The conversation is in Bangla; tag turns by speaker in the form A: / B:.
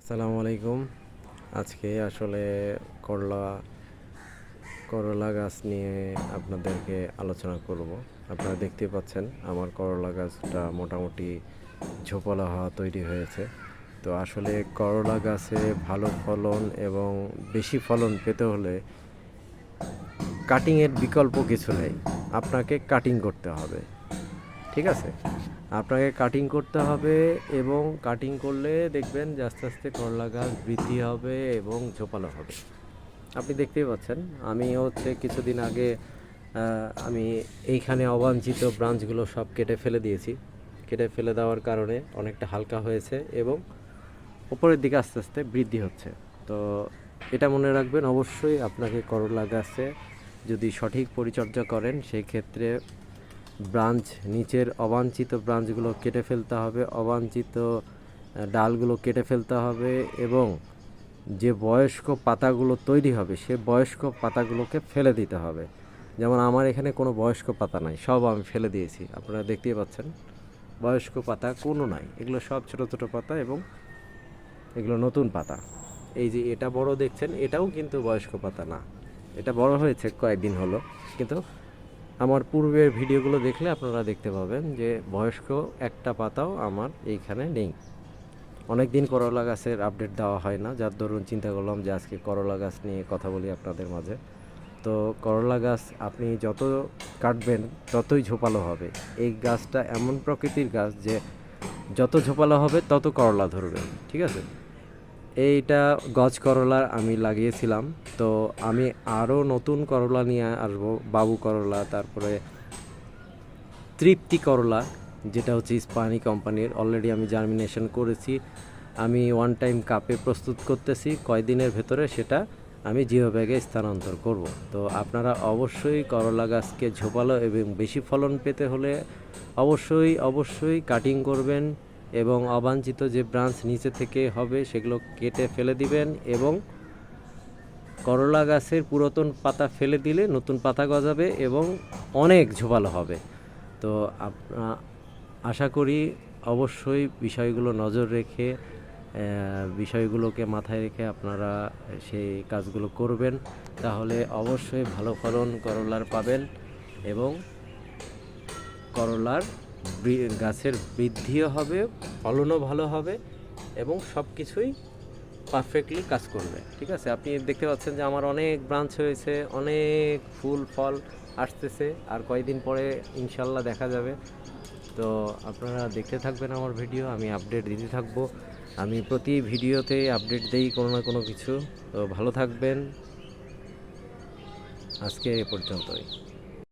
A: আসসালামু আলাইকুম। আজকে আসলে করলা করলা গাছ নিয়ে আপনাদেরকে আলোচনা করব। আপনারা দেখতেই পাচ্ছেন আমার করলা গাছটা মোটামুটি ঝোপালো হওয়া তৈরি হয়েছে। তো আসলে করলা গাছে ভালো ফলন এবং বেশি ফলন পেতে হলে কাটিংয়ের বিকল্প কিছু নেই, আপনাকে কাটিং করতে হবে। ঠিক আছে, আপনাকে কাটিং করতে হবে এবং কাটিং করলে দেখবেন যে আস্তে আস্তে করলা গাছ বৃদ্ধি হবে এবং ঝোপালো হবে। আপনি দেখতেই পাচ্ছেন আমি কিছুদিন আগে আমি এইখানে অবাঞ্ছিত ব্রাঞ্চগুলো সব কেটে ফেলে দিয়েছি। কেটে ফেলে দেওয়ার কারণে অনেকটা হালকা হয়েছে এবং উপরের দিকে আস্তে আস্তে বৃদ্ধি হচ্ছে। তো এটা মনে রাখবেন, অবশ্যই আপনাকে করলা গাছে যদি সঠিক পরিচর্যা করেন সেই ক্ষেত্রে ব্রাঞ্চ, নিচের অবাঞ্ছিত ব্রাঞ্চগুলো কেটে ফেলতে হবে, অবাঞ্ছিত ডালগুলো কেটে ফেলতে হবে এবং যে বয়স্ক পাতাগুলো তৈরি হবে সে বয়স্ক পাতাগুলোকে ফেলে দিতে হবে। যেমন আমার এখানে কোনো বয়স্ক পাতা নাই, সব আমি ফেলে দিয়েছি। আপনারা দেখতেই পাচ্ছেন বয়স্ক পাতা কোনো নাই, এগুলো সব ছোটো ছোটো পাতা এবং এগুলো নতুন পাতা। এই যে এটা বড় দেখছেন, এটাও কিন্তু বয়স্ক পাতা না, এটা বড় হয়েছে কয়েকদিন হলো, কিন্তু আমার পূর্বের ভিডিওগুলো দেখলে আপনারা দেখতে পাবেন যে বয়স্ক একটা পাতাও আমার এইখানে নেই। অনেক দিন করলা গাছের আপডেট দেওয়া হয় না, যার দরুন চিন্তা করলাম যে আজকে করলা গাছ নিয়ে কথা বলি আপনাদের মাঝে। তো করলা গাছ আপনি যত কাটবেন ততই ঝোপালো হবে। এই গাছটা এমন প্রকৃতির গাছ যে যত ঝোপালো হবে তত করলা ধরবে। ঠিক আছে, এইটা গজ করলা আমি লাগিয়েছিলাম। তো আমি আরও নতুন করলা নিয়ে আসবো, বাবু করলা, তারপরে তৃপ্তি করলা, যেটা হচ্ছে ইস্পানি কোম্পানির। অলরেডি আমি জার্মিনেশন করেছি, আমি ওয়ান টাইম কাপে প্রস্তুত করতেছি, কয়দিনের ভেতরে সেটা আমি জিও ব্যাগে স্থানান্তর করব। তো আপনারা অবশ্যই করলা গাছকে ঝোপালো এবং বেশি ফলন পেতে হলে অবশ্যই অবশ্যই কাটিং করবেন এবং অবাঞ্ছিত যে ব্রাঞ্চ নিচে থেকে হবে সেগুলো কেটে ফেলে দিবেন এবং করলা গাছের পুরাতন পাতা ফেলে দিলে নতুন পাতা গজাবে এবং অনেক ঝোপালো হবে। তো আশা করি অবশ্যই বিষয়গুলো নজর রেখে, বিষয়গুলোকে মাথায় রেখে আপনারা সেই কাজগুলো করবেন, তাহলে অবশ্যই ভালো ফলন করলার পাবেন এবং করলার গাছের বৃদ্ধিও হবে, ফলনও ভালো হবে এবং সব কিছুই পারফেক্টলি কাজ করবে। ঠিক আছে, আপনি দেখতে পাচ্ছেন যে আমার অনেক ব্রাঞ্চ হয়েছে, অনেক ফুল ফল আসতেছে, আর কয়েকদিন পরে ইনশাল্লাহ দেখা যাবে। তো আপনারা দেখতে থাকবেন আমার ভিডিও, আমি আপডেট দিতে থাকবো। আমি প্রতি ভিডিওতে আপডেট দেই কোনো না কোনো কিছু। তো ভালো থাকবেন, আজকে এ পর্যন্তই।